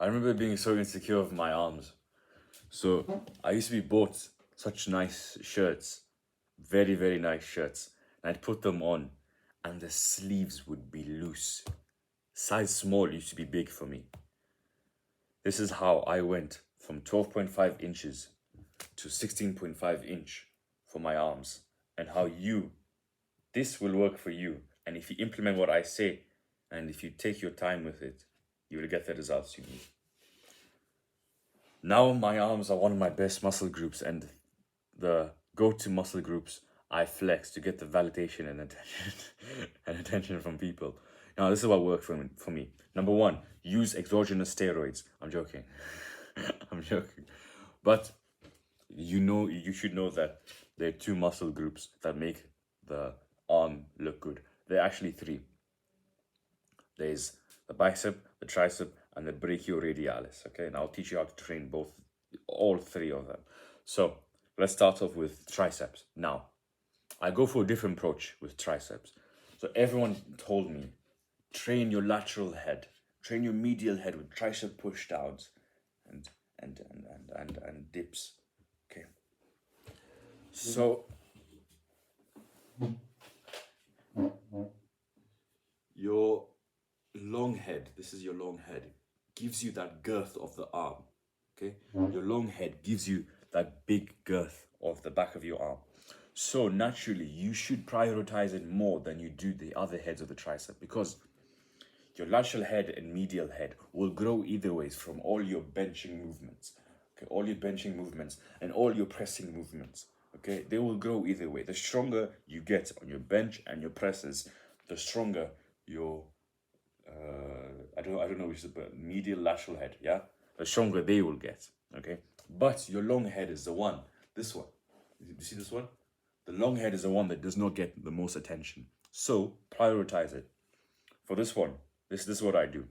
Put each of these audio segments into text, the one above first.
I remember being so insecure of my arms. So I used to be bought such nice shirts, very, very nice shirts. And I'd put them on and the sleeves would be loose. Size small used to be big for me. This is how I went from 12.5 inches to 16.5 inch for my arms, and how this will work for you. And if you implement what I say, and if you take your time with it, you will get the results you need. Now my arms are one of my best muscle groups and the go-to muscle groups I flex to get the validation and attention and attention from people. Now this is what worked for me. Number one, use exogenous steroids. I'm joking. I'm joking. But you should know that there are two muscle groups that make the arm look good. There are actually three. There's the bicep, the tricep, and the brachioradialis. Okay, and I'll teach you how to train all three of them. So let's start off with triceps. Now, I go for a different approach with triceps. So everyone told me, train your lateral head, train your medial head with tricep push downs and dips. Okay. So your long head, this is your long head, gives you that girth of the arm. Okay, your long head gives you that big girth of the back of your arm. So naturally, you should prioritize it more than you do the other heads of the tricep, because your lateral head and medial head will grow either ways from all your benching movements. Okay, all your benching movements and all your pressing movements. Okay, they will grow either way. The stronger you get on your bench and your presses, the stronger your I don't know which is, but medial lateral head, yeah, the stronger they will get. Okay, but your long head is the one. This one, you see this one? The long head is the one that does not get the most attention. So prioritize it. For this one, this is what I do.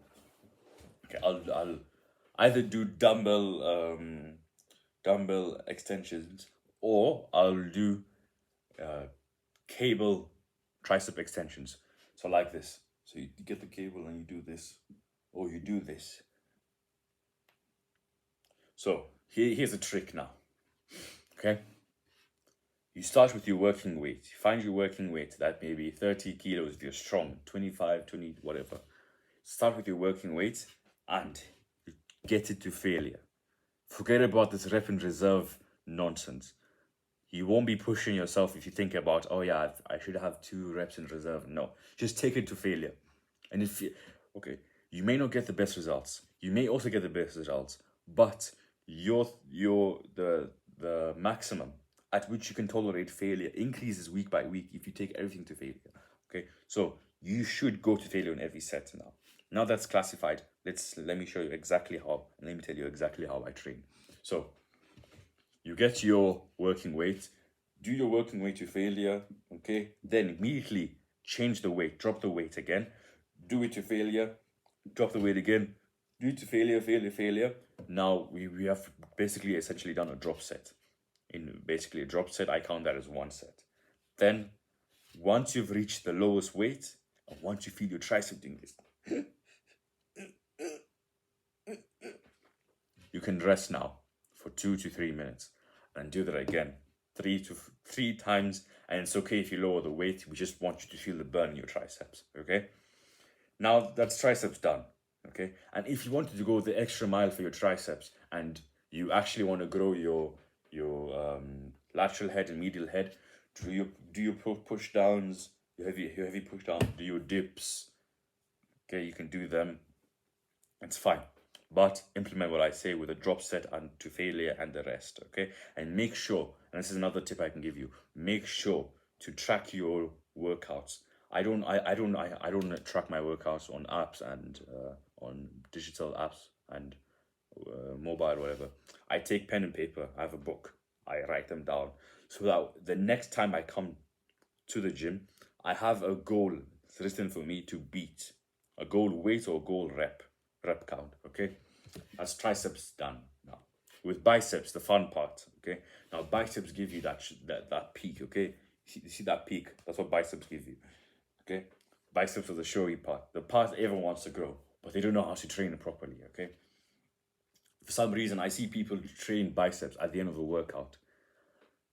Okay, I'll either do dumbbell extensions, or I'll do cable tricep extensions. So like this. So you get the cable and you do this, or you do this. So here's a trick now. Okay. You start with your working weight. You find your working weight, that may be 30 kilos if you're strong, 25, 20, whatever. Start with your working weight and get it to failure. Forget about this rep and reserve nonsense. You won't be pushing yourself if you think about, oh yeah, I should have 2 reps in reserve. No, just take it to failure. And if you, okay, you may not get the best results. You may also get the best results, but the maximum at which you can tolerate failure increases week by week if you take everything to failure. Okay, so you should go to failure in every set now. Now that's classified, let me show you exactly how, and let me tell you exactly how I train. So you get your working weight, do your working weight to failure, okay? Then immediately change the weight, drop the weight again, do it to failure, drop the weight again, do it to failure, failure. Now we have basically essentially done a drop set. In basically a drop set, I count that as 1 set. Then once you've reached the lowest weight, and once you feel your tricep doing this, you can rest now for 2 to 3 minutes and do that again 3 times. And it's okay if you lower the weight. We just want you to feel the burn in your triceps. Okay, now that's triceps done. Okay, and if you wanted to go the extra mile for your triceps and you actually want to grow your lateral head and medial head, do your push downs, your heavy push downs, do your dips. Okay, you can do them. It's fine, but implement what I say with a drop set and to failure and the rest. Okay, and make sure, and this is another tip I can give you, make sure to track your workouts. I don't track my workouts on apps and on digital apps and mobile, whatever. I take pen and paper. I have a book. I write them down so that the next time I come to the gym, I have a goal written for me to beat, a goal weight or goal rep count. Okay, that's triceps done. Now with biceps, the fun part. Okay, now biceps give you that peak. Okay, you see that peak? That's what biceps give you. Okay, biceps are the showy part, the part everyone wants to grow, but they don't know how to train it properly. Okay, For some reason, I see people train biceps at the end of a workout.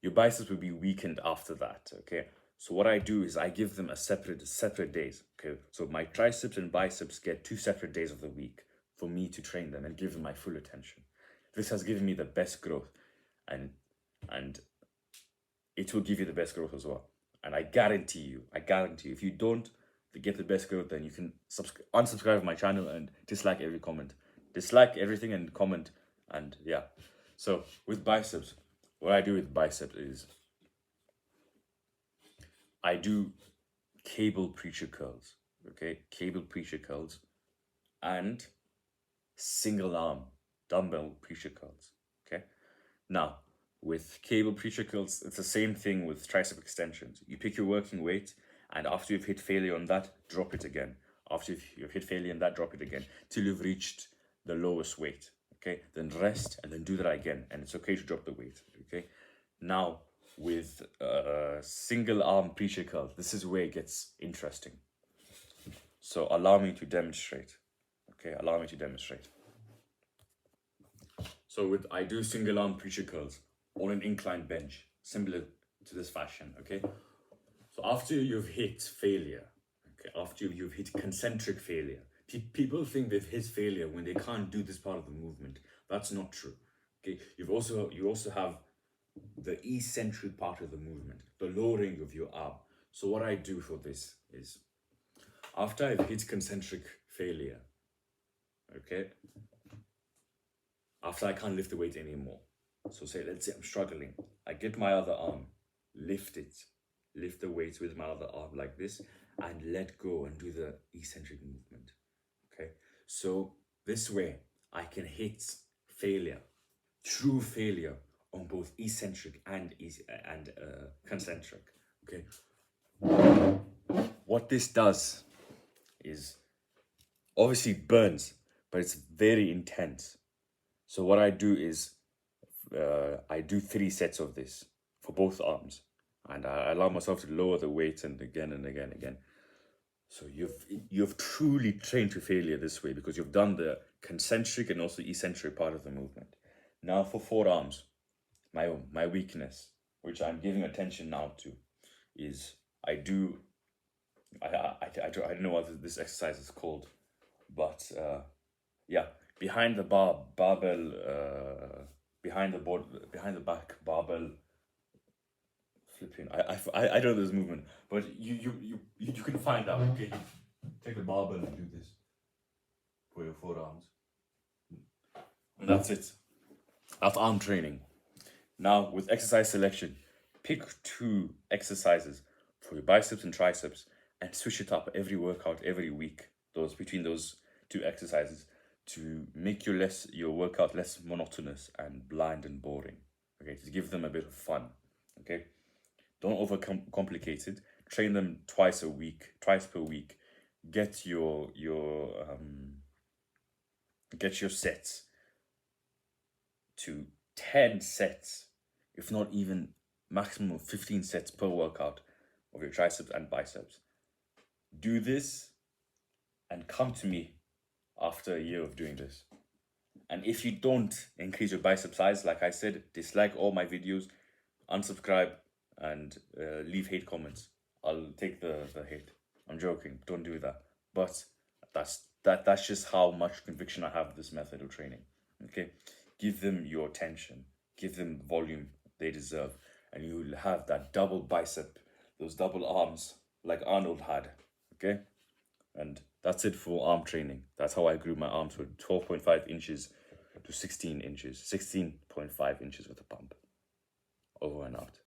Your biceps will be weakened after that, okay? So what I do is I give them a separate days, okay? So my triceps and biceps get 2 separate days of the week for me to train them and give them my full attention. This has given me the best growth, and it will give you the best growth as well. And I guarantee you, if you don't get the best growth, then you can unsubscribe my channel and dislike every comment. Dislike everything and comment, and yeah. So with biceps, what I do with biceps is I do cable preacher curls, okay? Cable preacher curls and single arm dumbbell preacher curls, okay? Now, with cable preacher curls, it's the same thing with tricep extensions. You pick your working weight, and after you've hit failure on that, drop it again. After you've hit failure on that, drop it again, till you've reached the lowest weight, okay? Then rest, and then do that again, and it's okay to drop the weight, okay? Now, with single arm preacher curls, this is where it gets interesting. So allow me to demonstrate, okay? Allow me to demonstrate. So I do single arm preacher curls on an inclined bench, similar to this fashion, okay? So after you've hit failure, okay, after you've hit concentric failure, people think they've hit failure when they can't do this part of the movement. That's not true, okay? You also have the eccentric part of the movement, the lowering of your arm. So what I do for this is, after I've hit concentric failure, okay, after I can't lift the weight anymore, so let's say I'm struggling, I get my other arm, lift the weight with my other arm like this, and let go and do the eccentric movement, okay? So this way I can hit failure, true failure, on both eccentric and concentric, okay? What this does is, obviously it burns, but it's very intense. So what I do is, I do 3 sets of this for both arms, and I allow myself to lower the weight and again and again and again. So you've truly trained to failure this way, because you've done the concentric and also eccentric part of the movement. Now for forearms, my weakness, which I'm giving attention now to, is I don't know what this exercise is called, but yeah, behind the barbell, behind the back barbell flipping. I don't know this movement, but you can find out. Okay, take the barbell and do this for your forearms, and that's it. That's arm training. Now with exercise selection, pick 2 exercises for your biceps and triceps, and switch it up every workout, every week. Between those 2 exercises, to make your workout less monotonous and bland and boring. Okay, to give them a bit of fun. Okay, don't overcomplicate it. Train them twice per week. Get your sets to 10 sets, if not even maximum of 15 sets per workout of your triceps and biceps. Do this and come to me after a year of doing this. And if you don't increase your bicep size, like I said, dislike all my videos, unsubscribe, and leave hate comments. I'll take the hate. I'm joking, don't do that. But that's just how much conviction I have with this method of training. Okay, give them your attention, give them the volume they deserve, and you'll have that double bicep, those double arms like Arnold had. Okay, and that's it for arm training. That's how I grew my arms from 12.5 inches to 16 inches, 16.5 inches with a pump. Over and out.